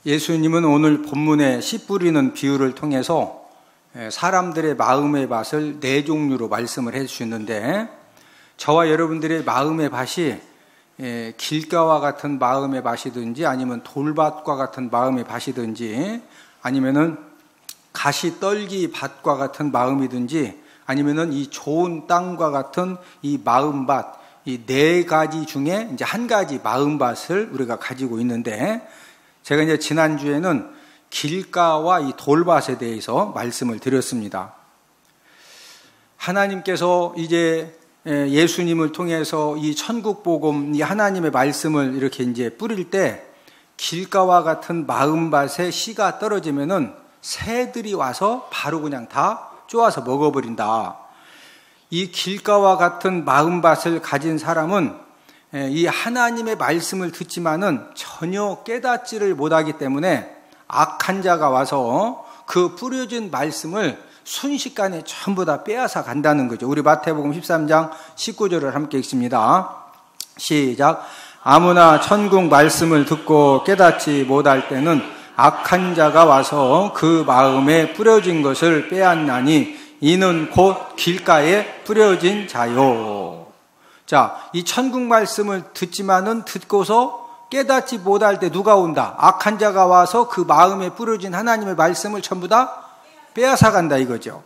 예수님은 오늘 본문의 씨 뿌리는 비유를 통해서 사람들의 마음의 밭을 네 종류로 말씀을 해주시는데, 저와 여러분들의 마음의 밭이 길가와 같은 마음의 밭이든지, 아니면 돌밭과 같은 마음의 밭이든지, 아니면은 가시떨기 밭과 같은 마음이든지, 아니면은 이 좋은 땅과 같은 이 마음밭, 이 네 가지 중에 이제 한 가지 마음밭을 우리가 가지고 있는데, 제가 이제 지난주에는 길가와 이 돌밭에 대해서 말씀을 드렸습니다. 하나님께서 이제 예수님을 통해서 이 천국 복음, 이 하나님의 말씀을 이렇게 이제 뿌릴 때, 길가와 같은 마음밭에 씨가 떨어지면은 새들이 와서 바로 그냥 다 쪼아서 먹어버린다. 이 길가와 같은 마음밭을 가진 사람은 이 하나님의 말씀을 듣지만은 전혀 깨닫지를 못하기 때문에 악한 자가 와서 그 뿌려진 말씀을 순식간에 전부 다 빼앗아 간다는 거죠. 우리 마태복음 13장 19절을 함께 읽습니다. 시작. 아무나 천국 말씀을 듣고 깨닫지 못할 때는 악한 자가 와서 그 마음에 뿌려진 것을 빼앗나니 이는 곧 길가에 뿌려진 자요. 자, 이 천국 말씀을 듣지만은 듣고서 깨닫지 못할 때 누가 온다? 악한 자가 와서 그 마음에 뿌려진 하나님의 말씀을 전부 다 빼앗아 간다 이거죠.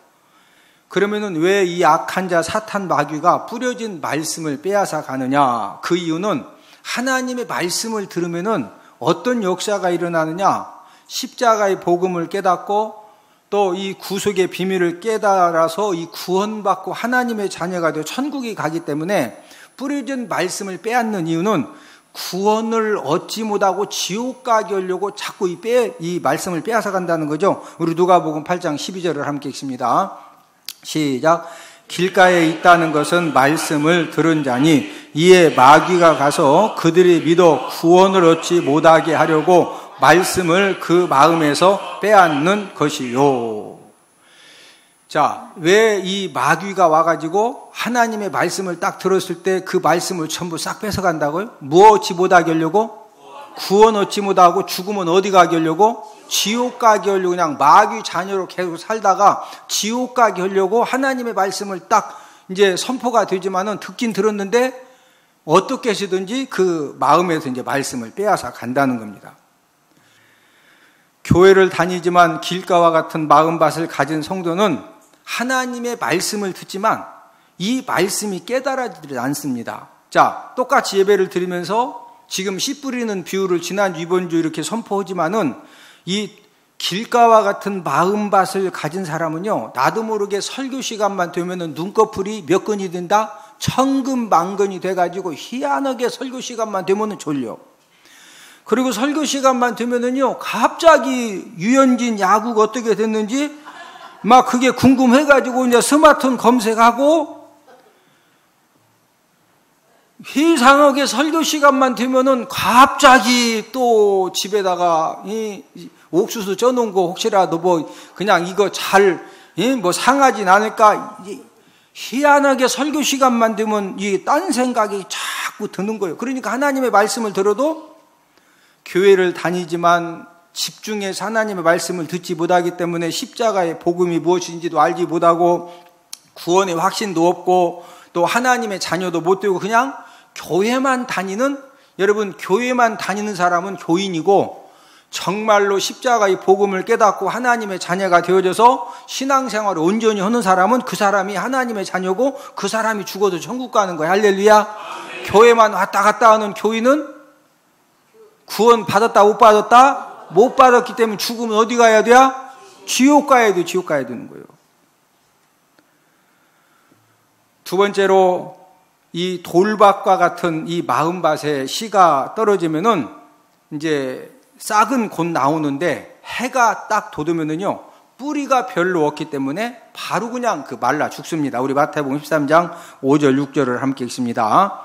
그러면은 왜 이 악한 자 사탄 마귀가 뿌려진 말씀을 빼앗아 가느냐? 그 이유는 하나님의 말씀을 들으면은 어떤 역사가 일어나느냐? 십자가의 복음을 깨닫고 또 이 구속의 비밀을 깨달아서 이 구원받고 하나님의 자녀가 되어 천국에 가기 때문에, 뿌려진 말씀을 빼앗는 이유는 구원을 얻지 못하고 지옥 가게 하려고 자꾸 이 말씀을 빼앗아 간다는 거죠. 우리 누가복음 8장 12절을 함께 읽습니다. 시작. 길가에 있다는 것은 말씀을 들은 자니 이에 마귀가 가서 그들이 믿어 구원을 얻지 못하게 하려고 말씀을 그 마음에서 빼앗는 것이요. 자, 왜 이 마귀가 와가지고 하나님의 말씀을 딱 들었을 때 그 말씀을 전부 싹 뺏어간다고요? 뭐 얻지 못하게 하려고? 구원 얻지 못하고 죽으면 어디 가게 하려고? 지옥 가게 하려고. 그냥 마귀 자녀로 계속 살다가 지옥 가게 하려고 하나님의 말씀을 딱 이제 선포가 되지만은 듣긴 들었는데 어떻게 해서든지 그 마음에서 이제 말씀을 빼앗아 간다는 겁니다. 교회를 다니지만 길가와 같은 마음밭을 가진 성도는 하나님의 말씀을 듣지만 이 말씀이 깨달아지지 않습니다. 자, 똑같이 예배를 드리면서 지금 씨 뿌리는 비유를 지난주 이번주 이렇게 선포하지만은 이 길가와 같은 마음밭을 가진 사람은요, 나도 모르게 설교 시간만 되면은 눈꺼풀이 몇 건이 된다? 천근만근이 돼가지고 희한하게 설교 시간만 되면은 졸려. 그리고 설교 시간만 되면은요, 갑자기 유현진 야구가 어떻게 됐는지 막 그게 궁금해가지고 이제 스마트폰 검색하고, 이상하게 설교 시간만 되면은 갑자기 또 집에다가 옥수수 쪄놓은 거 혹시라도 뭐 그냥 이거 잘 뭐 상하진 않을까, 희한하게 설교 시간만 되면 이 딴 생각이 자꾸 드는 거예요. 그러니까 하나님의 말씀을 들어도 교회를 다니지만 집중해서 하나님의 말씀을 듣지 못하기 때문에 십자가의 복음이 무엇인지도 알지 못하고 구원의 확신도 없고 또 하나님의 자녀도 못 되고 그냥 교회만 다니는, 여러분 교회만 다니는 사람은 교인이고, 정말로 십자가의 복음을 깨닫고 하나님의 자녀가 되어져서 신앙생활을 온전히 하는 사람은 그 사람이 하나님의 자녀고 그 사람이 죽어도 천국 가는 거야. 할렐루야. 아멘. 교회만 왔다 갔다 하는 교인은 구원 받았다 못 받았다? 못 받았기 때문에 죽으면 어디 가야 돼? 지옥 가야 돼. 지옥 가야 되는 거예요. 두 번째로 이 돌밭과 같은 이 마음밭에 씨가 떨어지면은 이제 싹은 곧 나오는데 해가 딱 돋으면은요, 뿌리가 별로 없기 때문에 바로 그냥 말라 죽습니다. 우리 마태복음 13장 5절 6절을 함께 읽습니다.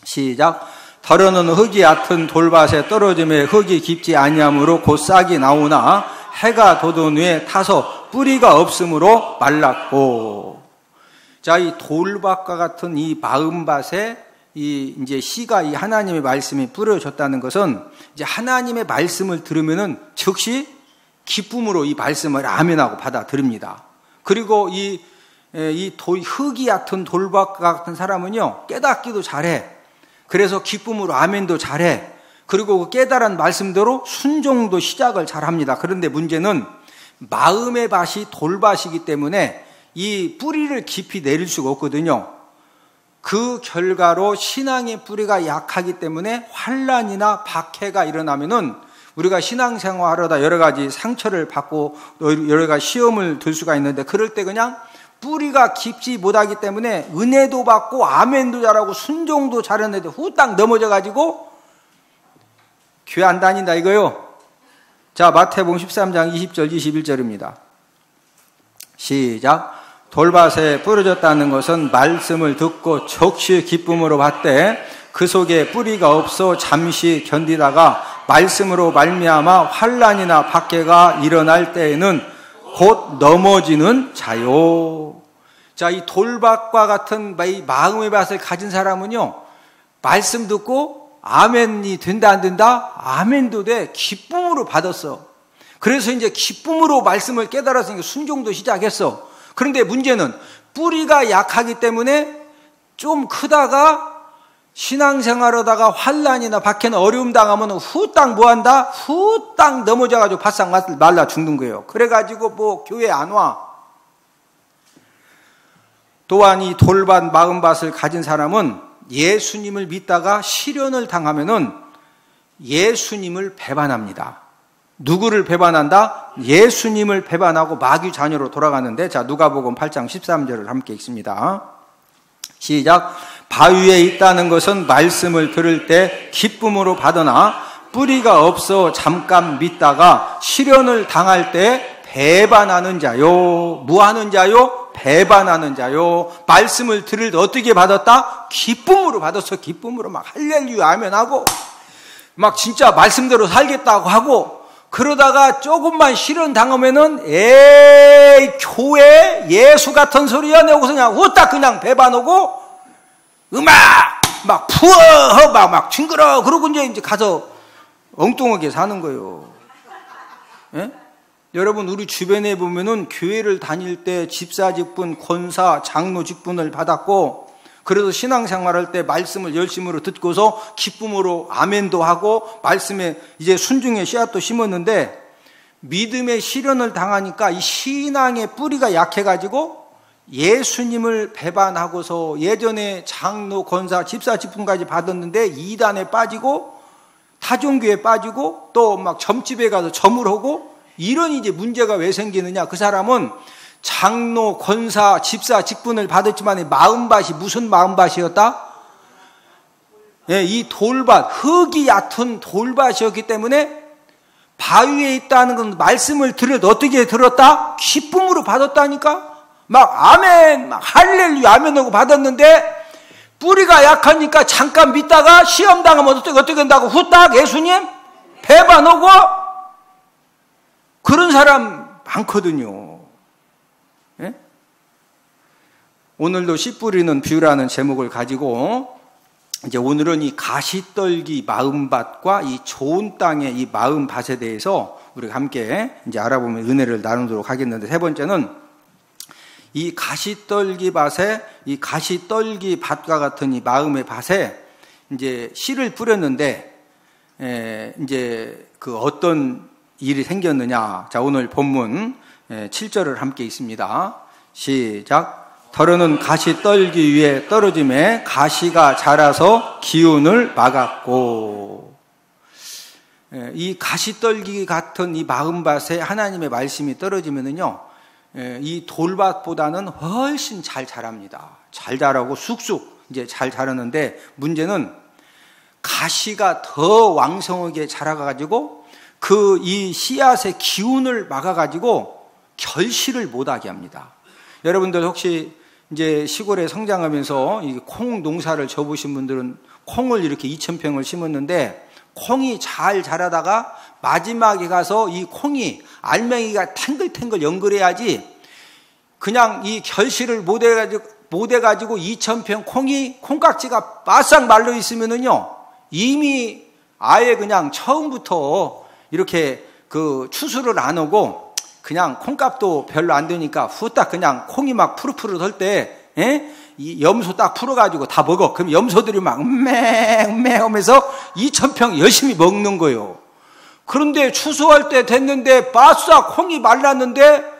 시작. 더러는 흙이 얕은 돌밭에 떨어짐에 흙이 깊지 아니하므로 곧 싹이 나오나 해가 돋은 후에 타서 뿌리가 없으므로 말랐고. 자, 이 돌밭과 같은 이 마음밭에 이제 씨가 이 하나님의 말씀이 뿌려졌다는 것은 이제 하나님의 말씀을 들으면은 즉시 기쁨으로 이 말씀을 아멘하고 받아들입니다. 그리고 흙이 얕은 돌밭 같은 사람은요, 깨닫기도 잘해. 그래서 기쁨으로 아멘도 잘해. 그리고 그 깨달은 말씀대로 순종도 시작을 잘합니다. 그런데 문제는 마음의 밭이 돌밭이기 때문에 이 뿌리를 깊이 내릴 수가 없거든요. 그 결과로 신앙의 뿌리가 약하기 때문에 환난이나 박해가 일어나면은 우리가 신앙생활하다 여러 가지 상처를 받고 여러 가지 시험을 들 수가 있는데, 그럴 때 그냥 뿌리가 깊지 못하기 때문에 은혜도 받고 아멘도 잘하고 순종도 잘했는데 후딱 넘어져가지고 교회 안 다닌다 이거요. 자, 마태복음 13장 20절 21절입니다. 시작. 돌밭에 뿌려졌다는 것은 말씀을 듣고 즉시 기쁨으로 받되 그 속에 뿌리가 없어 잠시 견디다가 말씀으로 말미암아 환난이나 박해가 일어날 때에는 곧 넘어지는 자요. 자, 이 돌밭과 같은 이 마음의 밭을 가진 사람은요, 말씀 듣고 아멘이 된다 안 된다? 아멘도 돼. 기쁨으로 받았어. 그래서 이제 기쁨으로 말씀을 깨달았으니까 순종도 시작했어. 그런데 문제는 뿌리가 약하기 때문에 좀 크다가 신앙생활하다가 환난이나 박해나 어려움 당하면 후딱 뭐한다? 후딱 넘어져가지고 바싹 말라 죽는 거예요. 그래가지고 뭐 교회 안 와. 또한 이 돌밭 마음밭을 가진 사람은 예수님을 믿다가 시련을 당하면은 예수님을 배반합니다. 누구를 배반한다? 예수님을 배반하고 마귀 자녀로 돌아가는데, 자, 누가복음 8장 13절을 함께 읽습니다. 시작. 바위에 있다는 것은 말씀을 들을 때 기쁨으로 받으나 뿌리가 없어 잠깐 믿다가 시련을 당할 때 배반하는 자요. 무하는 자요? 배반하는 자요. 말씀을 들을 때 어떻게 받았다? 기쁨으로 받았어. 기쁨으로 막 할렐루야 아멘하고 막 진짜 말씀대로 살겠다고 하고, 그러다가 조금만 시련 당하면은 에이 교회 예수 같은 소리야 내고서 그냥 후딱 그냥 배반하고 음악 막 푸어 막 징그러 그러고 이제 가서 엉뚱하게 사는 거예요. 예? 여러분, 우리 주변에 보면은 교회를 다닐 때 집사 직분, 권사, 장로 직분을 받았고, 그래서 신앙생활할 때 말씀을 열심으로 듣고서 기쁨으로 아멘도 하고 말씀에 이제 순종의 씨앗도 심었는데, 믿음의 시련을 당하니까 이 신앙의 뿌리가 약해가지고 예수님을 배반하고서 예전에 장로, 권사, 집사 직분까지 받았는데 이단에 빠지고 타종교에 빠지고 또 막 점집에 가서 점을 하고, 이런 이제 문제가 왜 생기느냐? 그 사람은 장로, 권사, 집사 직분을 받았지만 마음밭이 무슨 마음밭이었다? 예, 이 돌밭, 흙이 얕은 돌밭이었기 때문에 바위에 있다는 건 말씀을 들어도 어떻게 들었다? 기쁨으로 받았다니까? 막 아멘, 막 할렐루야 아멘 하고 받았는데 뿌리가 약하니까 잠깐 믿다가 시험 당하면 어떻게 된다고 후딱 예수님 배반하고, 그런 사람 많거든요. 예? 오늘도 씨 뿌리는 뷰라는 제목을 가지고 이제 오늘은 이 가시떨기 마음밭과 이 좋은 땅의 이 마음밭에 대해서 우리가 함께 이제 알아보면 은혜를 나누도록 하겠는데, 세 번째는 이 가시떨기 밭에 이 가시떨기 밭과 같은 이 마음의 밭에 이제 씨를 뿌렸는데 이제 그 어떤 일이 생겼느냐? 자, 오늘 본문 7절을 함께 있습니다. 시작. 더러는 가시떨기 위에 떨어짐에 가시가 자라서 기운을 막았고. 이 가시떨기 같은 이 마음밭에 하나님의 말씀이 떨어지면은요, 이 돌밭보다는 훨씬 잘 자랍니다. 잘 자라고 쑥쑥 이제 잘 자라는데, 문제는 가시가 더 왕성하게 자라가지고 그 이 씨앗의 기운을 막아가지고 결실을 못하게 합니다. 여러분들 혹시 이제 시골에 성장하면서 이 콩 농사를 접으신 분들은 콩을 이렇게 2,000평을 심었는데 콩이 잘 자라다가 마지막에 가서 이 콩이 알맹이가 탱글탱글 연결해야지 그냥 이 결실을 못 해가지고 못해가지고 2,000평 콩깍지가 바싹 말려 있으면은요, 이미 아예 그냥 처음부터 이렇게 그 추수를 안 하고 그냥 콩값도 별로 안 되니까 후딱 그냥 콩이 막 푸르푸르 덜 때, 이 염소 딱 풀어가지고 다 먹어. 그럼 염소들이 막 맹맹 하면서 2,000평 열심히 먹는 거예요. 그런데 추수할 때 됐는데 바싹 콩이 말랐는데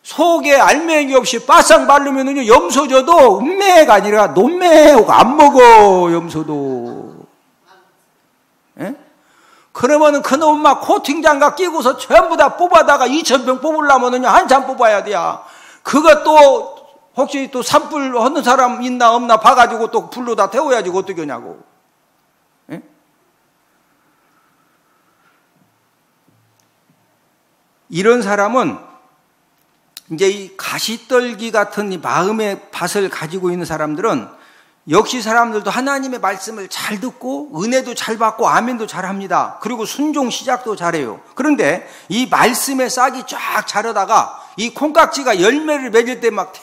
속에 알맹이 없이 바싹 말르면은요, 염소져도 음매가 아니라 논매하고 안 먹어, 염소도. 예? 그러면은 그놈 막 코팅 장갑 끼고서 전부 다 뽑아다가 2,000평 뽑으려면은요, 한참 뽑아야 돼요. 그것도 혹시 또 산불 하는 사람 있나 없나 봐가지고 또 불로 다 태워야지 어떻게 하냐고. 예? 이런 사람은 이제 이 가시떨기 같은 이 마음의 밭을 가지고 있는 사람들은 역시 사람들도 하나님의 말씀을 잘 듣고 은혜도 잘 받고 아멘도 잘 합니다. 그리고 순종 시작도 잘해요. 그런데 이 말씀의 싹이 쫙 자라다가 이 콩깍지가 열매를 맺을 때 막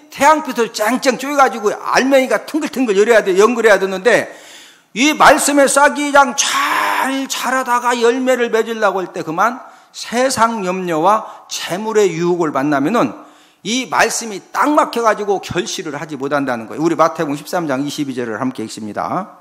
태양빛을 짱짱 쪼여가지고 알맹이가 퉁글퉁글 연글해야 되는데 이 말씀의 싹이 잘 자라다가 열매를 맺으려고 할 때 그만 세상 염려와 재물의 유혹을 만나면은 이 말씀이 딱 막혀가지고 결실을 하지 못한다는 거예요. 우리 마태복음 13장 22절을 함께 읽습니다.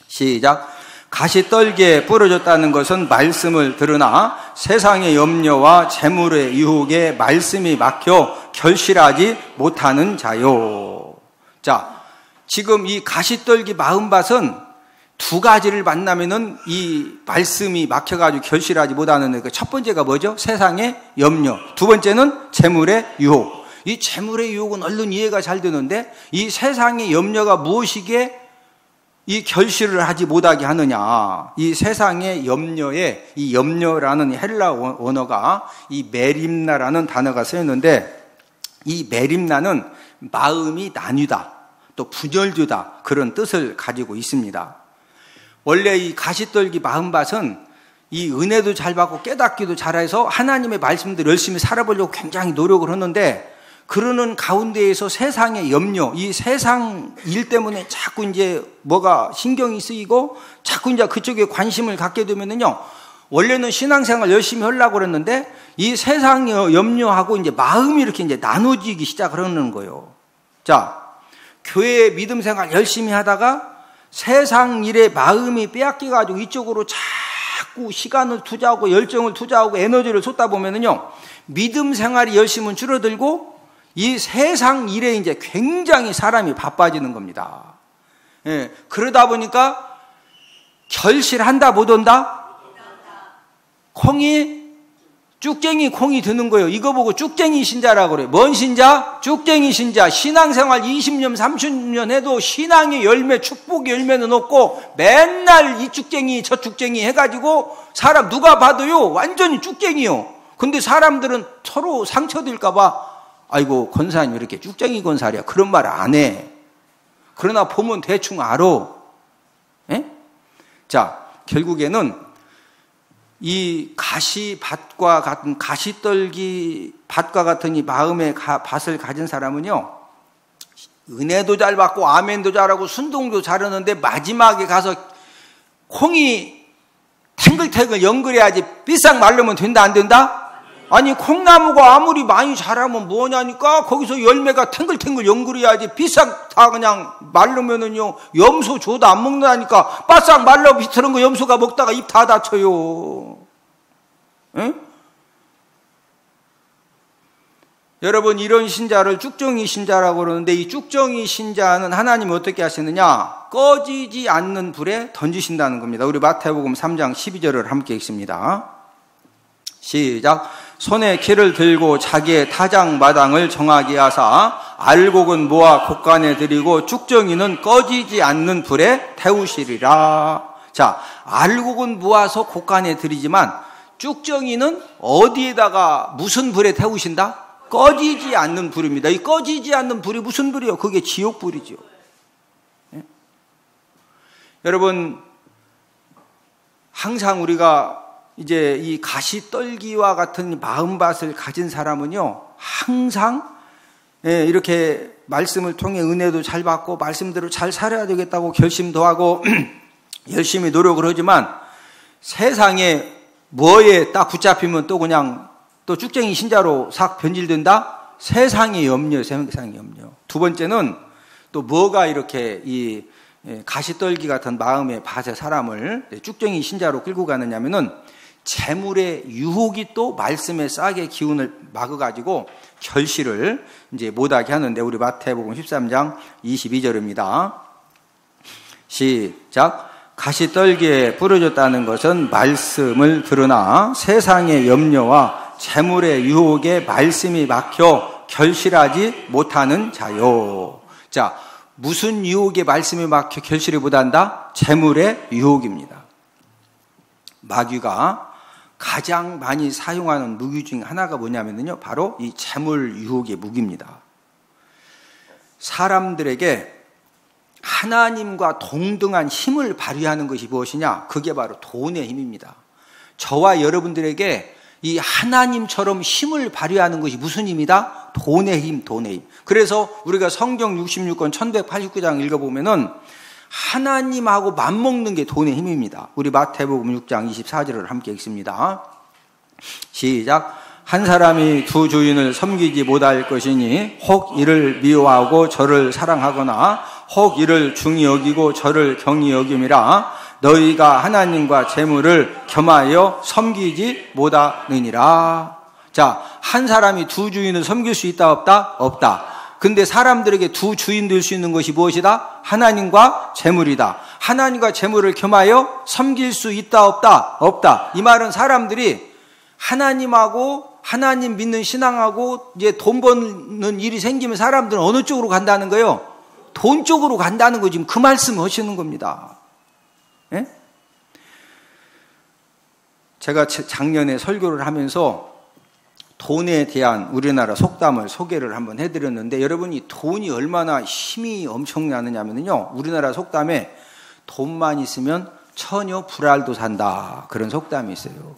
시작. 가시떨기에 부러졌다는 것은 말씀을 들으나 세상의 염려와 재물의 유혹에 말씀이 막혀 결실하지 못하는 자요. 자, 지금 이 가시떨기 마음밭은 두 가지를 만나면은 이 말씀이 막혀가지고 결실하지 못하는 그 첫 번째가 뭐죠? 세상의 염려. 두 번째는 재물의 유혹. 이 재물의 유혹은 얼른 이해가 잘 되는데 이 세상의 염려가 무엇이기에 이 결실을 하지 못하게 하느냐. 이 세상의 염려에 이 염려라는 헬라 원어가 이 메림나라는 단어가 쓰였는데 이 메림나는 마음이 나뉘다, 또 분열되다 그런 뜻을 가지고 있습니다. 원래 이 가시떨기 마음밭은 이 은혜도 잘 받고 깨닫기도 잘해서 하나님의 말씀대로 열심히 살아보려고 굉장히 노력을 하는데 그러는 가운데에서 세상의 염려, 이 세상 일 때문에 자꾸 이제 뭐가 신경이 쓰이고 자꾸 이제 그쪽에 관심을 갖게 되면은요, 원래는 신앙생활 열심히 하려고 그랬는데 이 세상 염려하고 이제 마음이 이렇게 이제 나눠지기 시작을 하는 거예요. 자, 교회 믿음 생활 열심히 하다가 세상 일에 마음이 빼앗겨가지고 이쪽으로 자꾸 시간을 투자하고 열정을 투자하고 에너지를 쏟다 보면은요, 믿음 생활이 열심은 줄어들고 이 세상 일에 이제 굉장히 사람이 바빠지는 겁니다. 예, 그러다 보니까 결실한다 못 온다? 쭉쟁이 콩이 드는 거예요. 이거 보고 쭉쟁이 신자라고 그래요. 뭔 신자? 쭉쟁이 신자. 신앙생활 20년, 30년 해도 신앙의 열매, 축복의 열매는 없고 맨날 이 쭉쟁이, 저 쭉쟁이 해가지고 사람 누가 봐도요, 완전히 쭉쟁이요. 근데 사람들은 서로 상처될까봐 아이고, 권사님 이렇게 쭉쟁이 권사랴. 그런 말 안 해. 그러나 보면 대충 알아. 예? 자, 결국에는 이 가시밭과 같은 가시떨기 밭과 같은 이 마음의 밭을 가진 사람은요, 은혜도 잘 받고 아멘도 잘하고 순종도 잘하는데 마지막에 가서 콩이 탱글탱글 연글해야지 삐싹 말르면 된다 안 된다? 아니 콩나무가 아무리 많이 자라면 뭐냐니까 거기서 열매가 탱글탱글 연글해야지 삐싹 다 그냥 말르면은요 염소 줘도 안 먹는다니까. 바싹 말라 비틀은 거 염소가 먹다가 입 다 다쳐요. 응? 여러분, 이런 신자를 쭉정이 신자라고 그러는데 이 쭉정이 신자는 하나님이 어떻게 하시느냐? 꺼지지 않는 불에 던지신다는 겁니다. 우리 마태복음 3장 12절을 함께 읽습니다. 시작. 손에 키를 들고 자기의 타작마당을 정하게 하사 알곡은 모아 곳간에 들이고 쭉정이는 꺼지지 않는 불에 태우시리라. 자, 알곡은 모아서 곳간에 들이지만 쭉정이는 어디에다가 무슨 불에 태우신다? 꺼지지 않는 불입니다. 이 꺼지지 않는 불이 무슨 불이요? 그게 지옥불이죠. 예? 여러분, 항상 우리가 이제 이 가시떨기와 같은 마음밭을 가진 사람은요, 항상 이렇게 말씀을 통해 은혜도 잘 받고 말씀대로 잘 살아야 되겠다고 결심도 하고 열심히 노력을 하지만 세상에 뭐에 딱 붙잡히면 또 그냥 또 쭉쟁이 신자로 싹 변질된다? 세상의 염려, 세상의 염려. 두 번째는 또 뭐가 이렇게 이 가시떨기 같은 마음의 밭의 사람을 쭉쟁이 신자로 끌고 가느냐면은 재물의 유혹이 또 말씀의 싹의 기운을 막아가지고 결실을 이제 못하게 하는데 우리 마태복음 13장 22절입니다. 시작. 가시떨기에 부러졌다는 것은 말씀을 들으나 세상의 염려와 재물의 유혹에 말씀이 막혀 결실하지 못하는 자요. 자, 무슨 유혹에 말씀이 막혀 결실을 못한다? 재물의 유혹입니다. 마귀가 가장 많이 사용하는 무기 중 하나가 뭐냐면요, 바로 이 재물 유혹의 무기입니다. 사람들에게 하나님과 동등한 힘을 발휘하는 것이 무엇이냐? 그게 바로 돈의 힘입니다. 저와 여러분들에게 이 하나님처럼 힘을 발휘하는 것이 무슨 힘이다? 돈의 힘, 돈의 힘. 그래서 우리가 성경 66권 1189장 읽어보면은 하나님하고 맞먹는 게 돈의 힘입니다. 우리 마태복음 6장 24절을 함께 읽습니다. 시작. 한 사람이 두 주인을 섬기지 못할 것이니 혹 이를 미워하고 저를 사랑하거나 혹 이를 중히 여기고 저를 경히 여김이라. 너희가 하나님과 재물을 겸하여 섬기지 못하느니라. 자, 한 사람이 두 주인을 섬길 수 있다 없다? 없다. 근데 사람들에게 두 주인 될 수 있는 것이 무엇이다? 하나님과 재물이다. 하나님과 재물을 겸하여 섬길 수 있다 없다? 없다. 이 말은 사람들이 하나님하고 하나님 믿는 신앙하고 이제 돈 버는 일이 생기면 사람들은 어느 쪽으로 간다는 거예요? 돈 쪽으로 간다는 거 지금 그 말씀을 하시는 겁니다. 예? 제가 작년에 설교를 하면서 돈에 대한 우리나라 속담을 소개를 한번 해드렸는데 여러분이 돈이 얼마나 힘이 엄청나느냐면요, 우리나라 속담에 돈만 있으면 처녀 불알도 산다, 그런 속담이 있어요.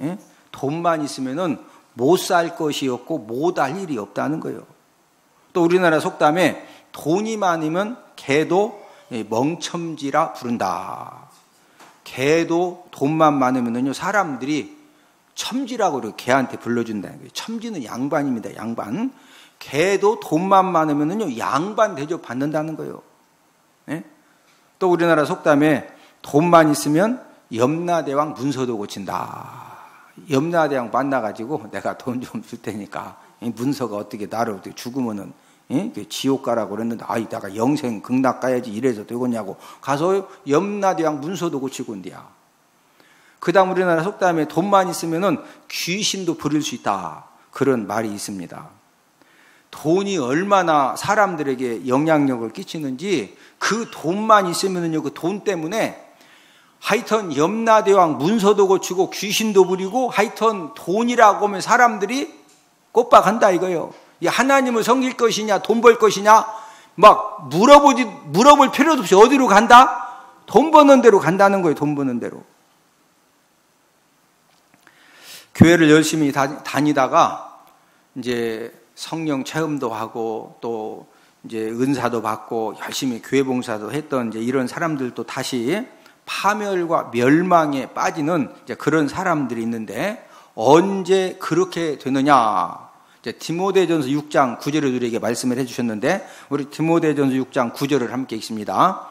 예? 돈만 있으면은 못 살 것이 없고 못 할 일이 없다는 거예요. 또 우리나라 속담에 돈이 많으면 개도 멍첨지라 부른다. 개도 돈만 많으면요 사람들이 첨지라고 이렇게 개한테 불러준다는 거예요. 첨지는 양반입니다. 양반. 개도 돈만 많으면요 양반 대접 받는다는 거예요. 네? 또 우리나라 속담에 돈만 있으면 염라대왕 문서도 고친다. 염라대왕 만나가지고 내가 돈 좀 줄 테니까 문서가 어떻게 나를 어떻게 죽으면은 지옥 가라고 그랬는데 아이 내가 영생 극락 가야지 이래서 되겠냐고 가서 염라대왕 문서도 고치고 온대야. 그 다음 우리나라 속담에 돈만 있으면은 귀신도 부릴 수 있다, 그런 말이 있습니다. 돈이 얼마나 사람들에게 영향력을 끼치는지 그 돈만 있으면은요 그 돈 때문에 하여튼 염라대왕 문서도 고치고 귀신도 부리고 하여튼 돈이라고 하면 사람들이 꼬박한다 이거예요. 이 하나님을 섬길 것이냐 돈 벌 것이냐 막 물어볼 필요도 없이 어디로 간다? 돈 버는 대로 간다는 거예요. 돈 버는 대로. 교회를 열심히 다니다가 이제 성령 체험도 하고 또 이제 은사도 받고 열심히 교회 봉사도 했던 이제 이런 사람들도 다시 파멸과 멸망에 빠지는 이제 그런 사람들이 있는데 언제 그렇게 되느냐? 이제 디모데전서 6장 9절을 우리에게 말씀을 해주셨는데 우리 디모데전서 6장 9절을 함께 읽습니다.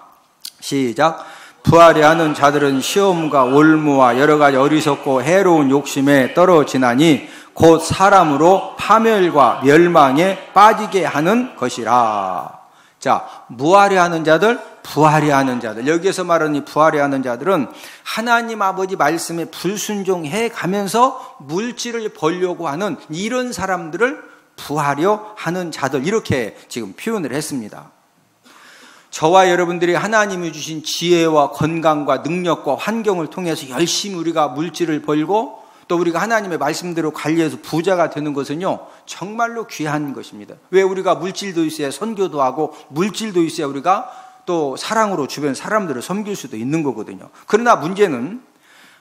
시작. 부하려 하는 자들은 시험과 올무와 여러 가지 어리석고 해로운 욕심에 떨어지나니 곧 사람으로 파멸과 멸망에 빠지게 하는 것이라. 자, 무하려 하는 자들, 부하려 하는 자들. 여기에서 말하는 이 부하려 하는 자들은 하나님 아버지 말씀에 불순종해 가면서 물질을 벌려고 하는 이런 사람들을 부하려 하는 자들, 이렇게 지금 표현을 했습니다. 저와 여러분들이 하나님이 주신 지혜와 건강과 능력과 환경을 통해서 열심히 우리가 물질을 벌고 또 우리가 하나님의 말씀대로 관리해서 부자가 되는 것은요 정말로 귀한 것입니다. 왜? 우리가 물질도 있어야 선교도 하고 물질도 있어야 우리가 또 사랑으로 주변 사람들을 섬길 수도 있는 거거든요. 그러나 문제는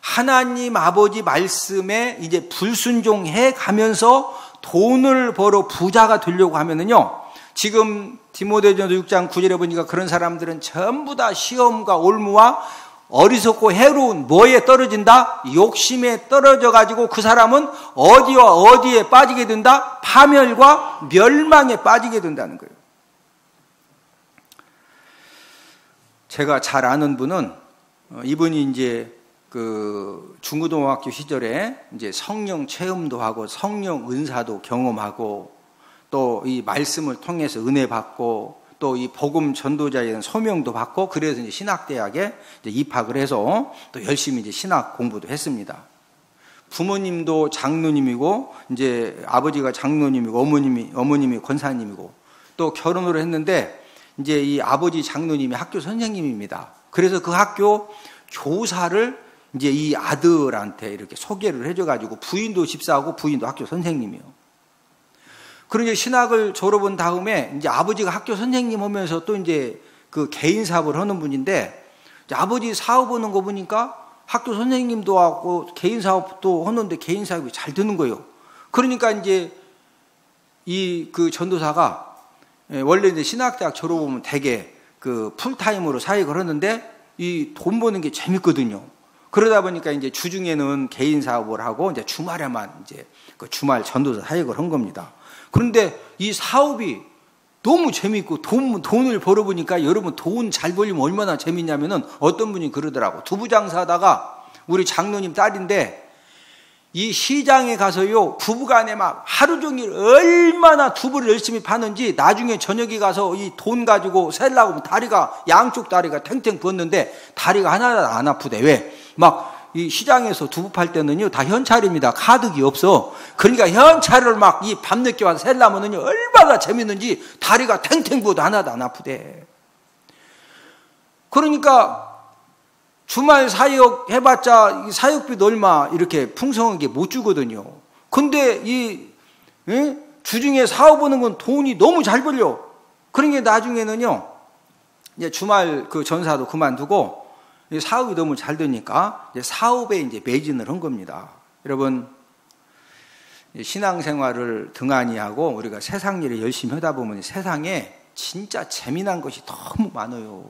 하나님 아버지 말씀에 이제 불순종해 가면서 돈을 벌어 부자가 되려고 하면은요, 지금 디모데전서 6장 9절에 보니까 그런 사람들은 전부 다 시험과 올무와 어리석고 해로운 뭐에 떨어진다? 욕심에 떨어져 가지고 그 사람은 어디와 어디에 빠지게 된다? 파멸과 멸망에 빠지게 된다는 거예요. 제가 잘 아는 분은 이분이 이제 그 중고등학교 시절에 이제 성령 체험도 하고 성령 은사도 경험하고 또 이 말씀을 통해서 은혜 받고 또 이 복음 전도자에 대한 소명도 받고 그래서 이제 신학대학에 이제 입학을 해서 또 열심히 이제 신학 공부도 했습니다. 부모님도 장로님이고 이제 아버지가 장로님이고 어머님이 권사님이고 또 결혼을 했는데 이제 이 아버지 장로님이 학교 선생님입니다. 그래서 그 학교 교사를 이제 이 아들한테 이렇게 소개를 해줘가지고 부인도 집사하고 부인도 학교 선생님이요. 그리고 이제 신학을 졸업한 다음에 이제 아버지가 학교 선생님 하면서 또 이제 그 개인 사업을 하는 분인데 이제 아버지 사업 하는 거 보니까 학교 선생님도 하고 개인 사업도 하는데 개인 사업이 잘 되는 거예요. 그러니까 이제 이 그 전도사가 원래 이제 신학대학 졸업하면 되게 그 풀타임으로 사역을 하는데 이 돈 버는 게 재밌거든요. 그러다 보니까 이제 주중에는 개인 사업을 하고 이제 주말에만 이제 그 주말 전도사 사역을 한 겁니다. 그런데 이 사업이 너무 재밌고 돈을 벌어보니까 여러분 돈 잘 벌리면 얼마나 재밌냐면은 어떤 분이 그러더라고. 두부 장사하다가 우리 장로님 딸인데 이 시장에 가서요 부부간에 막 하루 종일 얼마나 두부를 열심히 파는지 나중에 저녁에 가서 이 돈 가지고 셀라고 하면 다리가 양쪽 다리가 탱탱 부었는데 다리가 하나도 안 아프대. 왜? 막 이 시장에서 두부 팔 때는요 다 현찰입니다. 카드기 없어. 그러니까 현찰을 막 이 밤늦게 와서 셀라면은요 얼마나 재밌는지 다리가 탱탱 부어도 하나도 안 아프대. 그러니까 주말 사역 해봤자 사역비도 얼마 이렇게 풍성하게 못 주거든요. 근데 이 주중에 사업하는 건 돈이 너무 잘 벌려. 그러니까 나중에는요 이제 주말 그 전사도 그만두고 사업이 너무 잘 되니까 이제 사업에 이제 매진을 한 겁니다. 여러분 신앙생활을 등한히 하고 우리가 세상 일에 열심히 하다 보면 세상에 진짜 재미난 것이 너무 많아요.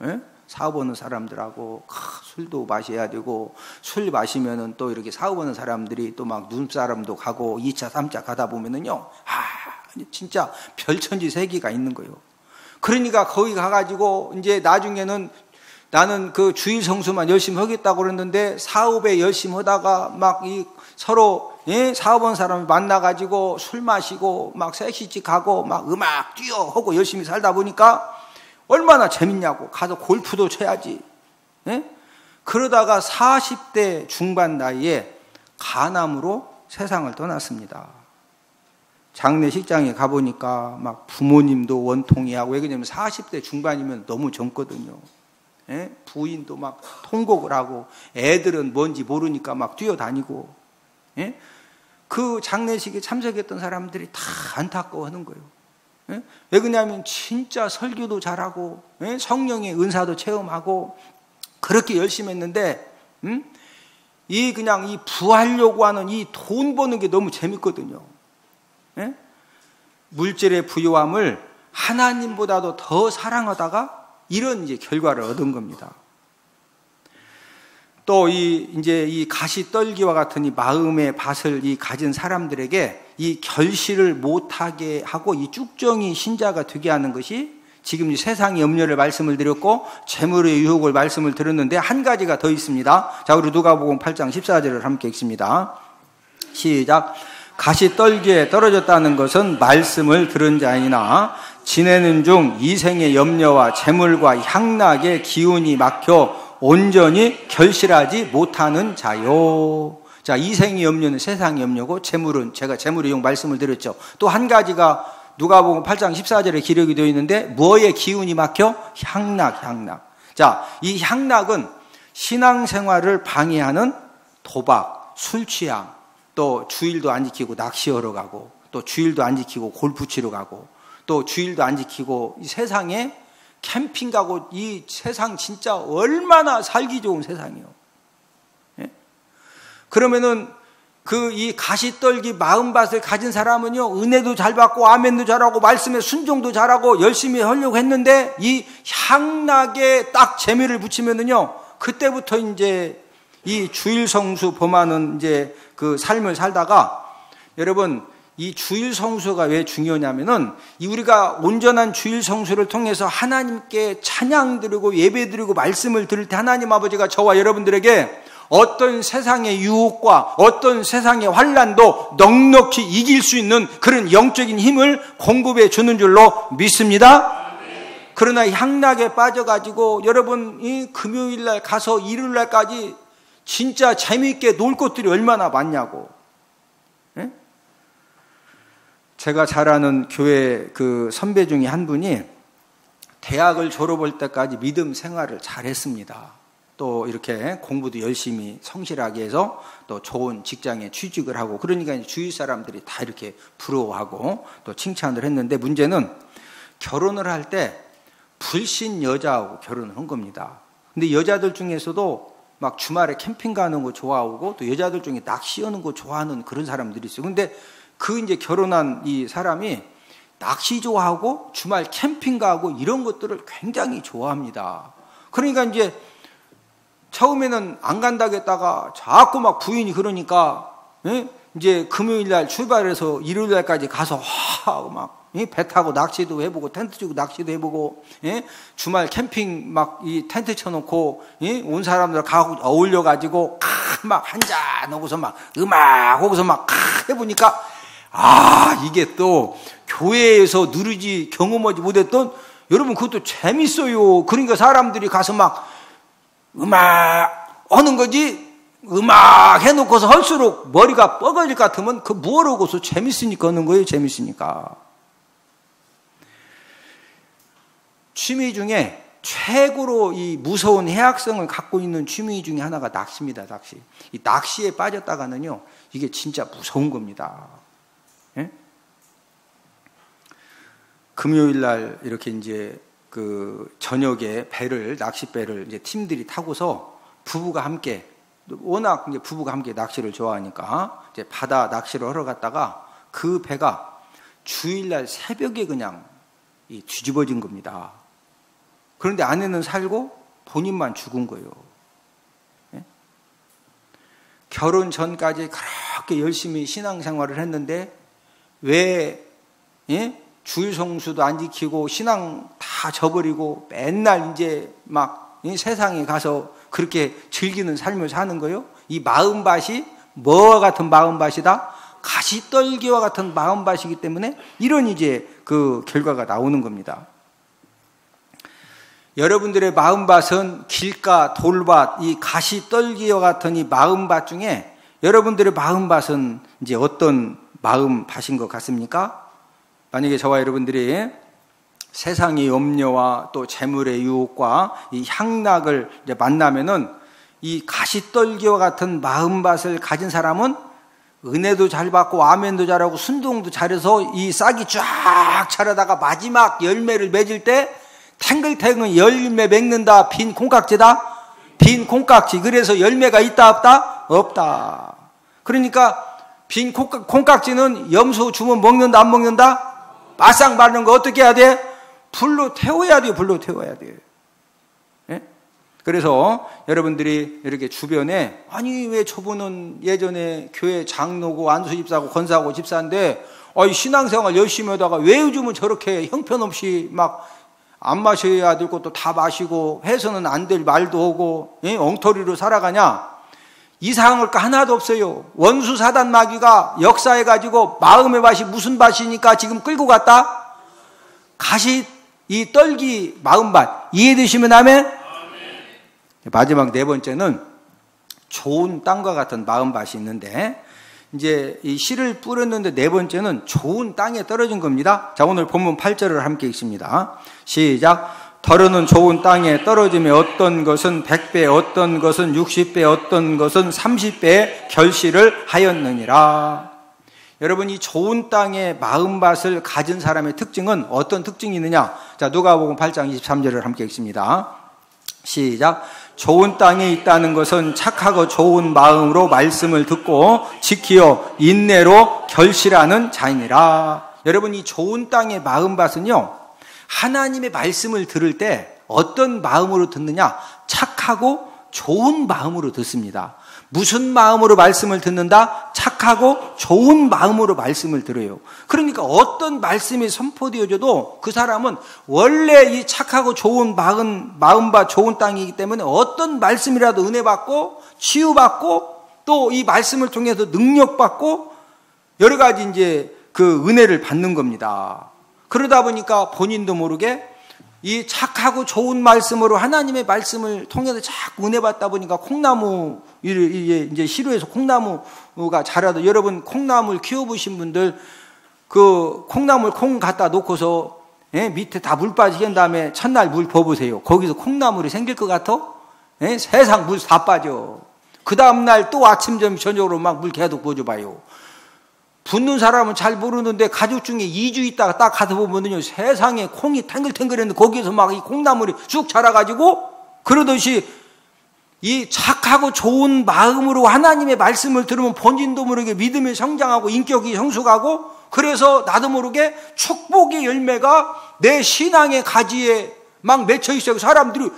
예? 사업하는 사람들하고 술도 마셔야 되고 술 마시면은 또 이렇게 사업하는 사람들이 또 막 눈사람도 가고 2차 3차 가다 보면은요 진짜 별천지 세계가 있는 거예요. 그러니까 거기 가가지고 이제 나중에는 나는 그 주일 성수만 열심히 하겠다고 그랬는데 사업에 열심히 하다가 막 이 서로 사업하는 사람을 만나가지고 술 마시고 막 섹시집 가고 막 음악 뛰어 하고 열심히 살다 보니까 얼마나 재밌냐고. 가서 골프도 쳐야지. 그러다가 40대 중반 나이에 간암으로 세상을 떠났습니다. 장례식장에 가보니까 막 부모님도 원통이하고 왜 그러냐면 40대 중반이면 너무 젊거든요. 부인도 막 통곡을 하고 애들은 뭔지 모르니까 막 뛰어다니고 그 장례식에 참석했던 사람들이 다 안타까워하는 거예요. 왜 그러냐면 진짜 설교도 잘하고 성령의 은사도 체험하고 그렇게 열심히 했는데 이 그냥 이 부하려고 하는 이 돈 버는 게 너무 재밌거든요. 물질의 부유함을 하나님보다도 더 사랑하다가 이런 이제 결과를 얻은 겁니다. 또 이제 이 가시 떨기와 같은 이 마음의 밭을 이 가진 사람들에게 이 결실을 못하게 하고 이 쭉정이 신자가 되게 하는 것이 지금 세상의 염려를 말씀을 드렸고 재물의 유혹을 말씀을 드렸는데 한 가지가 더 있습니다. 자, 우리 누가복음 8장 14절을 함께 읽습니다. 시작. 가시 떨기에 떨어졌다는 것은 말씀을 들은 자이나 지내는 중 이생의 염려와 재물과 향락의 기운이 막혀 온전히 결실하지 못하는 자요. 자, 이생의 염려는 세상의 염려고 재물은 제가 재물의 용 말씀을 드렸죠. 또 한 가지가 누가복음 8장 14절에 기록이 되어 있는데 뭐의 기운이 막혀? 향락. 자, 이 향락은 신앙생활을 방해하는 도박, 술 취향, 또 주일도 안 지키고 낚시하러 가고 또 주일도 안 지키고 골프 치러 가고 또 주일도 안 지키고 이 세상에 캠핑 가고 이 세상 진짜 얼마나 살기 좋은 세상이에요. 그러면은 이 가시떨기 마음밭을 가진 사람은요, 은혜도 잘 받고 아멘도 잘하고 말씀에 순종도 잘하고 열심히 하려고 했는데 이 향락에 딱 재미를 붙이면은요, 그때부터 이제 이 주일 성수 범하는 이제 그 삶을 살다가, 여러분 이 주일 성수가 왜 중요하냐면은 우리가 온전한 주일 성수를 통해서 하나님께 찬양 드리고 예배 드리고 말씀을 들을 때 하나님 아버지가 저와 여러분들에게 어떤 세상의 유혹과 어떤 세상의 환난도 넉넉히 이길 수 있는 그런 영적인 힘을 공급해 주는 줄로 믿습니다. 그러나 향락에 빠져가지고 여러분 이 금요일날 가서 일요일날까지 진짜 재미있게 놀 것들이 얼마나 많냐고. 예? 제가 잘 아는 교회 그 선배 중에 한 분이 대학을 졸업할 때까지 믿음 생활을 잘했습니다. 또 이렇게 공부도 열심히 성실하게 해서 또 좋은 직장에 취직을 하고, 그러니까 주위 사람들이 다 이렇게 부러워하고 또 칭찬을 했는데, 문제는 결혼을 할 때 불신 여자하고 결혼을 한 겁니다. 근데 여자들 중에서도 막 주말에 캠핑 가는 거 좋아하고 또 여자들 중에 낚시 하는 거 좋아하는 그런 사람들이 있어요. 근데 이제 결혼한 이 사람이 낚시 좋아하고 주말 캠핑 가고 이런 것들을 굉장히 좋아합니다. 그러니까 이제 처음에는 안 간다겠다가 자꾸 막 부인이 그러니까, 예? 이제 금요일날 출발해서 일요일날까지 가서 막 배 타고 낚시도 해보고 텐트 치고 낚시도 해보고, 예? 주말 캠핑 막 이 텐트 쳐놓고, 예? 온 사람들 가고 어울려가지고 막 한잔 하고서 막 음악 하고서 막 해보니까, 이게 또 교회에서 누리지 경험하지 못했던, 여러분 그것도 재밌어요. 그러니까 사람들이 가서 막 음악 하는 거지, 음악 해놓고서 할수록 머리가 뻐거질 것 같으면 그 뭐하러고서 재밌으니까 하는 거예요. 재밌으니까. 취미 중에 최고로 이 무서운 해악성을 갖고 있는 취미 중에 하나가 낚시입니다. 낚시. 이 낚시에 빠졌다가는요, 이게 진짜 무서운 겁니다. 예? 금요일 날 이렇게 이제 그 저녁에 낚싯배를 이제 팀들이 타고서 부부가 함께, 워낙 이제 부부가 함께 낚시를 좋아하니까 이제 바다 낚시를 하러 갔다가 그 배가 주일날 새벽에 그냥 뒤집어진 겁니다. 그런데 아내는 살고 본인만 죽은 거예요. 예? 결혼 전까지 그렇게 열심히 신앙생활을 했는데 왜, 예? 주일 성수도 안 지키고 신앙 다 저버리고 맨날 이제 막 세상에 가서 그렇게 즐기는 삶을 사는 거예요? 이 마음밭이 뭐와 같은 마음밭이다? 가시떨기와 같은 마음밭이기 때문에 이런 이제 그 결과가 나오는 겁니다. 여러분들의 마음밭은 길가, 돌밭, 이 가시떨기와 같은 이 마음밭 중에 여러분들의 마음밭은 이제 어떤 마음밭인 것 같습니까? 만약에 저와 여러분들이 세상의 염려와 또 재물의 유혹과 이 향락을 이제 만나면은 이 가시떨기와 같은 마음밭을 가진 사람은 은혜도 잘 받고 아멘도 잘하고 순종도 잘해서 이 싹이 쫙 자라다가 마지막 열매를 맺을 때 탱글탱글 열매 맺는다. 빈 콩깍지다. 빈 콩깍지. 그래서 열매가 있다 없다? 없다. 그러니까 빈 콩깍지는 염소 주면 먹는다 안 먹는다? 바싹 마른 거 어떻게 해야 돼? 불로 태워야 돼요. 불로 태워야 돼요. 예? 그래서 여러분들이 이렇게 주변에, 아니 왜 저분은 예전에 교회 장로고 안수집사고 권사고 집사인데 신앙생활 열심히 하다가 왜 요즘은 저렇게 형편없이 막 안 마셔야 될 것도 다 마시고 해서는 안 될 말도 하고, 예? 엉터리로 살아가냐? 이상한 걸 하나도 없어요. 원수 사단 마귀가 역사해가지고 마음의 밭이 무슨 밭이니까 지금 끌고 갔다? 가시 이 떨기 마음밭. 이해되시면 아멘? 마지막 네 번째는 좋은 땅과 같은 마음밭이 있는데, 이제 이 씨를 뿌렸는데 네 번째는 좋은 땅에 떨어진 겁니다. 자, 오늘 본문 8절을 함께 읽습니다. 시작. 더러는 좋은 땅에 떨어지며 어떤 것은 100배, 어떤 것은 60배, 어떤 것은 30배의 결실을 하였느니라. 여러분, 이 좋은 땅의 마음밭을 가진 사람의 특징은 어떤 특징이 있느냐? 자, 누가복음 8장 23절을 함께 읽습니다. 시작. 좋은 땅에 있다는 것은 착하고 좋은 마음으로 말씀을 듣고 지키어 인내로 결실하는 자이니라. 여러분, 이 좋은 땅의 마음밭은요, 하나님의 말씀을 들을 때 어떤 마음으로 듣느냐? 착하고 좋은 마음으로 듣습니다. 무슨 마음으로 말씀을 듣는다? 착하고 좋은 마음으로 말씀을 들어요. 그러니까 어떤 말씀이 선포되어져도 그 사람은 원래 이 착하고 좋은 마음과 좋은 땅이기 때문에 어떤 말씀이라도 은혜받고 치유받고 또 이 말씀을 통해서 능력받고 여러 가지 이제 그 은혜를 받는 겁니다. 그러다 보니까 본인도 모르게 이 착하고 좋은 말씀으로 하나님의 말씀을 통해서 자꾸 은혜 받다 보니까 콩나무 이제 시루에서 콩나무가 자라도 여러분 콩나물 키워보신 분들 그 콩나물 콩 갖다 놓고서 밑에 다 물 빠지게 한 다음에 첫날 물 부어보세요. 거기서 콩나물이 생길 것 같아? 세상 물 다 빠져. 그 다음날 또 아침 점심 저녁으로 막 물 계속 부어줘봐요. 붓는 사람은 잘 모르는데 가족 중에 2주 있다가 딱 가서 보면요, 세상에 콩이 탱글탱글했는데 거기에서 막 이 콩나물이 쑥 자라가지고 그러듯이 이 착하고 좋은 마음으로 하나님의 말씀을 들으면 본인도 모르게 믿음이 성장하고 인격이 성숙하고 그래서 나도 모르게 축복의 열매가 내 신앙의 가지에 막 맺혀 있어요. 사람들이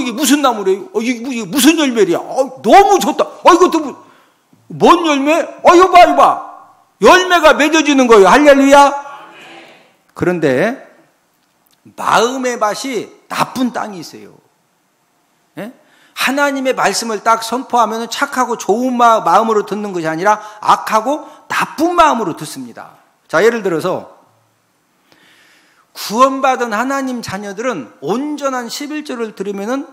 이게 무슨 나무래요? 이게 무슨 열매야? 너무 좋다. 이것도 뭔 열매? 이거 봐. 열매가 맺어지는 거예요. 할렐루야. 그런데 마음의 밭이 나쁜 땅이 있어요. 하나님의 말씀을 딱 선포하면 착하고 좋은 마음으로 듣는 것이 아니라 악하고 나쁜 마음으로 듣습니다. 자, 예를 들어서 구원받은 하나님 자녀들은 온전한 11절을 들으면은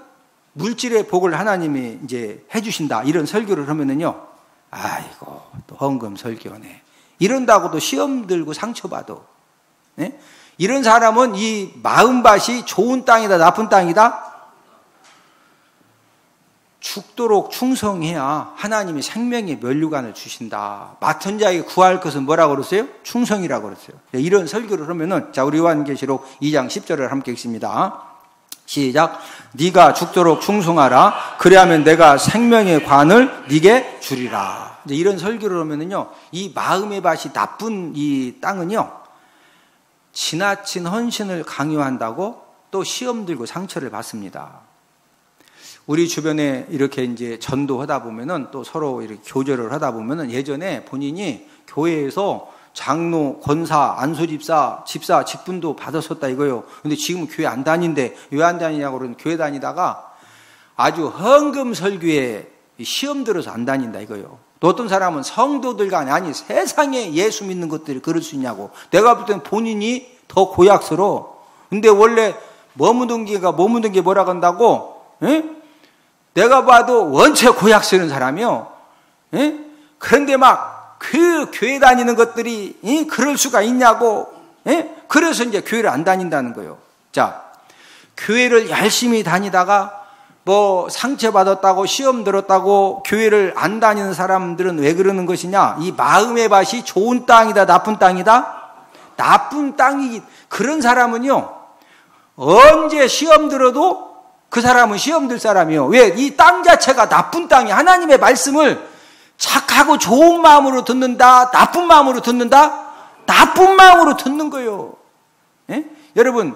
물질의 복을 하나님이 이제 해주신다. 이런 설교를 하면은요, 아이고, 또 헌금 설교네. 이런다고도 시험 들고 상처받아. 이런 사람은 이 마음밭이 좋은 땅이다, 나쁜 땅이다? 죽도록 충성해야 하나님이 생명의 면류관을 주신다. 맡은 자에게 구할 것은 뭐라고 그랬어요? 충성이라고 그랬어요. 이런 설교를 하면은, 자, 우리 요한계시록 2장 10절을 함께 읽습니다. 시작. 네가 죽도록 충성하라. 그리하면 내가 생명의 관을 네게 주리라. 이제 이런 설교를 하면은요, 이 마음의 밭이 나쁜 이 땅은요, 지나친 헌신을 강요한다고 또 시험 들고 상처를 받습니다. 우리 주변에 이렇게 이제 전도하다 보면은 또 서로 이렇게 교제를 하다 보면은 예전에 본인이 교회에서 장로, 권사, 안수집사, 집사, 직분도 받았었다 이거요. 근데 지금은 교회 안 다닌대. 왜 안 다니냐고 그러면 교회 다니다가 아주 헌금 설교에 시험 들어서 안 다닌다 이거요. 또 어떤 사람은 성도들과 아니 세상에 예수 믿는 것들이 그럴 수 있냐고. 내가 볼 때는 본인이 더 고약스러워. 근데 원래 머무는 게 뭐라 한다고? 내가 봐도 원체 고약스러운 사람이요. 그런데 막 그 교회 다니는 것들이 그럴 수가 있냐고. 그래서 이제 교회를 안 다닌다는 거예요. 자, 교회를 열심히 다니다가 뭐 상처받았다고 시험 들었다고 교회를 안 다니는 사람들은 왜 그러는 것이냐? 이 마음의 밭이 좋은 땅이다, 나쁜 땅이다? 나쁜 땅이기. 그런 사람은요, 언제 시험 들어도 그 사람은 시험 들 사람이요. 왜? 이 땅 자체가 나쁜 땅이 하나님의 말씀을 착하고 좋은 마음으로 듣는다, 나쁜 마음으로 듣는다? 나쁜 마음으로 듣는 거예요. 여러분,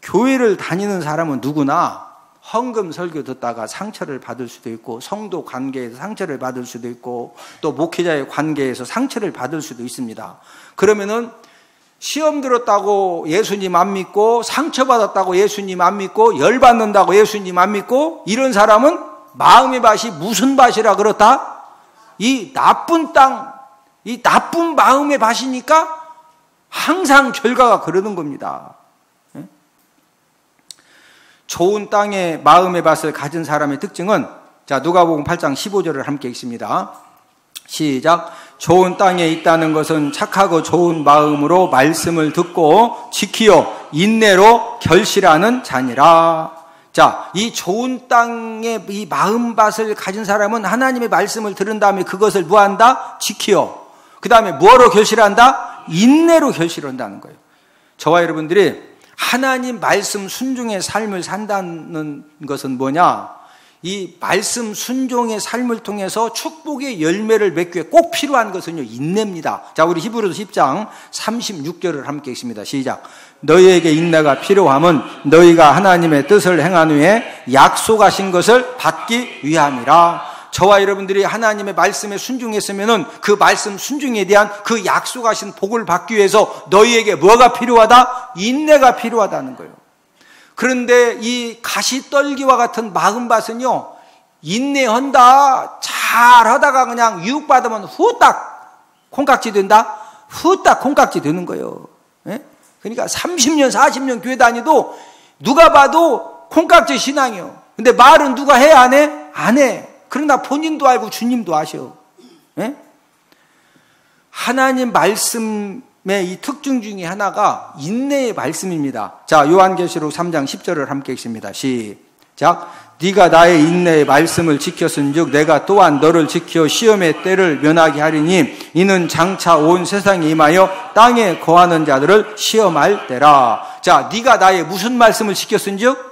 교회를 다니는 사람은 누구나 헌금 설교 듣다가 상처를 받을 수도 있고, 성도 관계에서 상처를 받을 수도 있고, 또 목회자의 관계에서 상처를 받을 수도 있습니다. 그러면은 시험 들었다고 예수님 안 믿고, 상처받았다고 예수님 안 믿고, 열받는다고 예수님 안 믿고, 이런 사람은 마음의 밭이 무슨 밭이라 그렇다? 이 나쁜 땅, 이 나쁜 마음의 밭이니까 항상 결과가 그러는 겁니다. 좋은 땅의 마음의 밭을 가진 사람의 특징은, 자, 누가복음 8장 15절을 함께 읽습니다. 시작. 좋은 땅에 있다는 것은 착하고 좋은 마음으로 말씀을 듣고 지키어 인내로 결실하는 자니라. 자, 이 좋은 땅의 이 마음밭을 가진 사람은 하나님의 말씀을 들은 다음에 그것을 뭐한다? 지키어. 그 다음에 뭐로 결실한다? 인내로 결실한다는 거예요. 저와 여러분들이 하나님 말씀 순종의 삶을 산다는 것은 뭐냐? 이 말씀 순종의 삶을 통해서 축복의 열매를 맺기 위해 꼭 필요한 것은요, 인내입니다. 자, 우리 히브리서 10장 36절을 함께 읽습니다. 시작. 너희에게 인내가 필요함은 너희가 하나님의 뜻을 행한 후에 약속하신 것을 받기 위함이라. 저와 여러분들이 하나님의 말씀에 순종했으면은 그 말씀 순종에 대한 그 약속하신 복을 받기 위해서 너희에게 뭐가 필요하다? 인내가 필요하다는 거예요. 그런데 이 가시떨기와 같은 마음밭은요, 인내한다, 잘하다가 그냥 유혹받으면 후딱 콩깍지 된다? 후딱 콩깍지 되는 거예요. 예? 그러니까 30년, 40년 교회 다니도 누가 봐도 콩깍지 신앙이에요. 근데 말은 누가 해, 안 해? 안 해. 그러나 본인도 알고 주님도 아셔. 예? 하나님 말씀의 이 특징 중에 하나가 인내의 말씀입니다. 자, 요한계시록 3장 10절을 함께 읽습니다. 시작. 네가 나의 인내의 말씀을 지켰은즉 내가 또한 너를 지켜 시험의 때를 면하게 하리니 이는 장차 온 세상에 임하여 땅에 거하는 자들을 시험할 때라. 자, 네가 나의 무슨 말씀을 지켰은즉?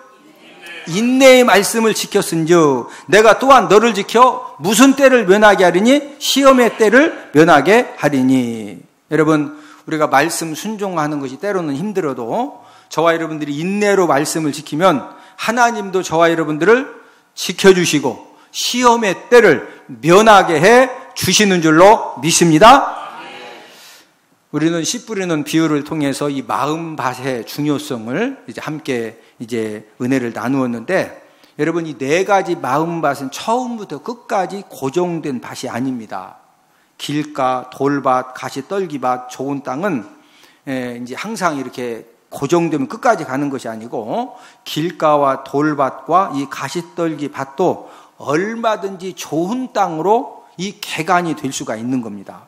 인내의 말씀을 지켰은즉 내가 또한 너를 지켜 무슨 때를 면하게 하리니? 시험의 때를 면하게 하리니. 여러분, 우리가 말씀 순종하는 것이 때로는 힘들어도 저와 여러분들이 인내로 말씀을 지키면 하나님도 저와 여러분들을 지켜주시고 시험의 때를 면하게 해 주시는 줄로 믿습니다. 우리는 씨 뿌리는 비유를 통해서 이 마음밭의 중요성을 함께 은혜를 나누었는데, 여러분, 이 네 가지 마음밭은 처음부터 끝까지 고정된 밭이 아닙니다. 길가, 돌밭, 가시떨기밭, 좋은 땅은 이제 항상 이렇게 고정되면 끝까지 가는 것이 아니고, 길가와 돌밭과 이 가시떨기밭도 얼마든지 좋은 땅으로 이 개간이 될 수가 있는 겁니다.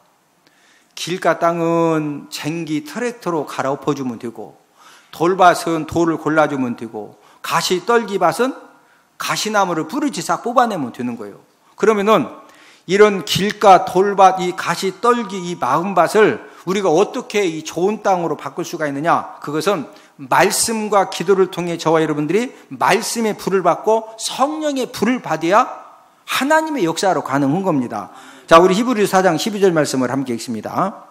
길가 땅은 쟁기 트랙터로 갈아엎어주면 되고, 돌밭은 돌을 골라주면 되고, 가시떨기밭은 가시나무를 뿌리치 싹 뽑아내면 되는 거예요. 그러면은 이런 길가, 돌밭, 이 가시떨기, 이 마음밭을 우리가 어떻게 이 좋은 땅으로 바꿀 수가 있느냐? 그것은 말씀과 기도를 통해 저와 여러분들이 말씀의 불을 받고 성령의 불을 받아야 하나님의 역사로 가능한 겁니다. 자, 우리 히브리서 4장 12절 말씀을 함께 읽습니다.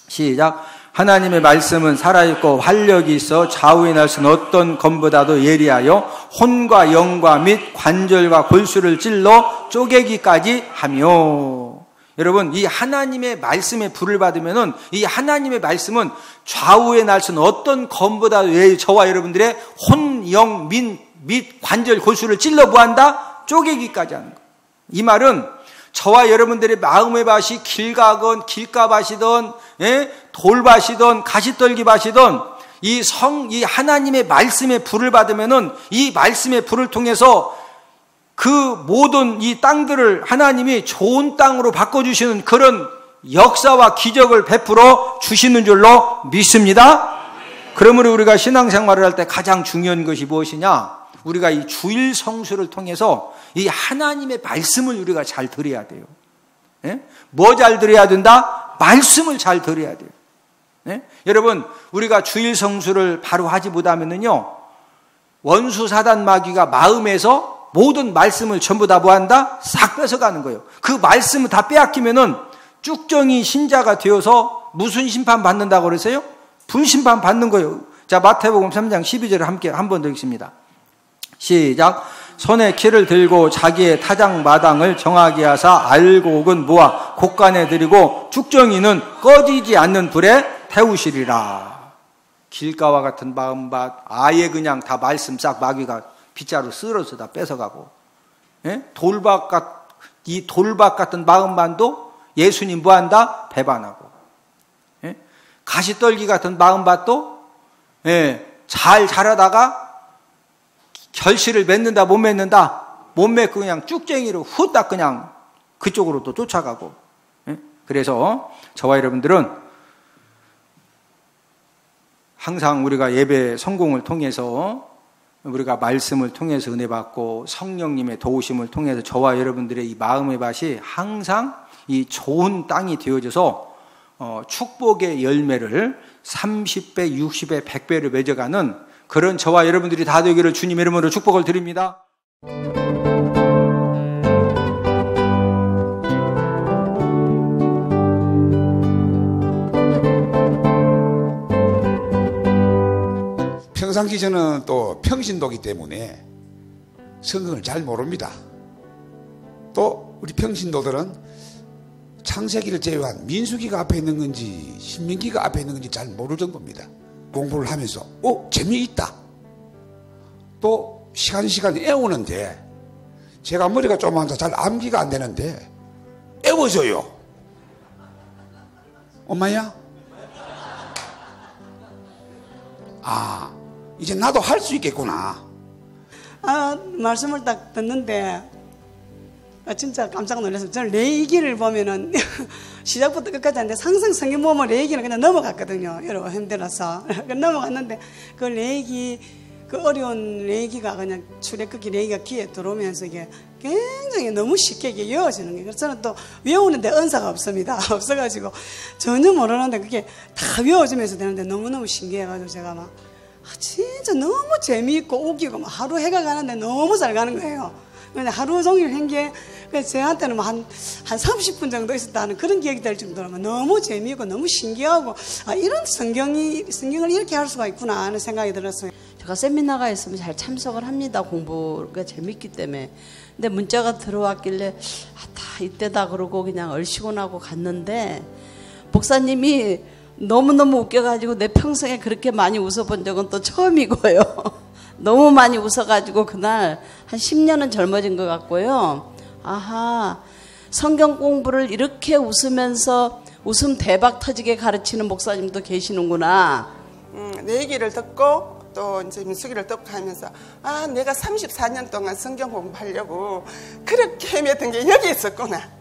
시작. 하나님의 말씀은 살아있고 활력이 있어 좌우에 날 수는 어떤 검보다도 예리하여 혼과 영과 및 관절과 골수를 찔러 쪼개기까지 하며. 여러분, 이 하나님의 말씀에 불을 받으면은 이 하나님의 말씀은 좌우에 날 수는 어떤 검보다도 저와 여러분들의 혼, 영, 및 관절, 골수를 찔러 뭐한다? 쪼개기까지 하는 거예요. 이 말은 저와 여러분들의 마음의 밭이 길가밭이든, 돌밭이든, 가시떨기밭이든, 이 하나님의 말씀의 불을 받으면은 이 말씀의 불을 통해서 그 모든 이 땅들을 하나님이 좋은 땅으로 바꿔주시는 그런 역사와 기적을 베풀어 주시는 줄로 믿습니다. 그러므로 우리가 신앙생활을 할 때 가장 중요한 것이 무엇이냐? 우리가 이 주일 성수를 통해서 이 하나님의 말씀을 우리가 잘 들어야 돼요. 뭐 잘 들어야 된다? 말씀을 잘 들어야 돼요. 여러분, 우리가 주일 성수를 바로 하지 못하면은요, 원수 사단 마귀가 마음에서 모든 말씀을 전부 다 뭐한다? 싹 뺏어가는 거예요. 그 말씀을 다 빼앗기면은 쭉정이 신자가 되어서 무슨 심판 받는다고 그러세요? 불심판 받는 거예요. 자, 마태복음 3장 12절을 함께 한 번 더 읽습니다. 시작. 손에 키를 들고 자기의 타작 마당을 정하게 하사 알곡은 모아 곡간에 들이고 쭉정이는 꺼지지 않는 불에 태우시리라. 길가와 같은 마음밭, 아예 그냥 다 말씀 싹 마귀가 빗자루 쓸어서 다 뺏어가고, 이 돌밭 같은 마음밭도 예수님 뭐한다? 배반하고, 가시떨기 같은 마음밭도 잘 자라다가 결실을 맺는다, 못 맺는다, 못 맺고 그냥 쭉쟁이로 후딱 그냥 그쪽으로 또 쫓아가고. 그래서 저와 여러분들은 항상 우리가 예배 성공을 통해서, 우리가 말씀을 통해서 은혜 받고 성령님의 도우심을 통해서 저와 여러분들의 이 마음의 밭이 항상 이 좋은 땅이 되어져서 축복의 열매를 30배, 60배, 100배를 맺어가는 그런 저와 여러분들이 다 되기를 주님의 이름으로 축복을 드립니다. 평상시 저는 또 평신도기 때문에 성경을 잘 모릅니다. 또 우리 평신도들은 창세기를 제외한 민수기가 앞에 있는 건지 신명기가 앞에 있는 건지 잘 모를 정도입니다. 공부를 하면서 재미있다. 또 시간 애우는데 제가 머리가 조그만서 잘 암기가 안 되는데 애워져요. 엄마야? 이제 나도 할 수 있겠구나. 말씀을 딱 듣는데 진짜 깜짝 놀랐어요. 저는 레이기를 보면은 시작부터 끝까지 하는데 항상 성경 보면 레이기는 그냥 넘어갔거든요. 여러분 힘들어서 넘어갔는데 그 레이기, 그 어려운 레이기가 그냥 출애굽기 레이기가 귀에 들어오면서 이게 굉장히 너무 쉽게 이게 외워지는 거예요. 그래서 저는 또 외우는데 은사가 없습니다. 없어가지고 전혀 모르는데 그게 다 외워지면서 되는데 너무너무 신기해가지고 제가 막 진짜 너무 재미있고 웃기고 막 하루 해가 가는데 너무 잘 가는 거예요. 근데 하루 종일 한 게 저한테는 뭐 한 30분 정도 있었다는 그런 기억이 될 정도로 너무 재미있고 너무 신기하고 이런 성경을 이렇게 할 수가 있구나 하는 생각이 들었어요. 제가 세미나가 있으면 잘 참석을 합니다. 공부가 재밌기 때문에. 근데 문자가 들어왔길래 다 이때다 그러고 그냥 얼씨곤하고 갔는데 목사님이 너무너무 웃겨가지고 내 평생에 그렇게 많이 웃어본 적은 또 처음이고요. 너무 많이 웃어가지고 그날 한 10년은 젊어진 것 같고요. 아하, 성경 공부를 이렇게 웃으면서 웃음 대박 터지게 가르치는 목사님도 계시는구나. 내 얘기를 듣고 또 이제 민수기를 듣고 하면서 내가 34년 동안 성경 공부하려고 그렇게 헤맸던 게 여기 있었구나.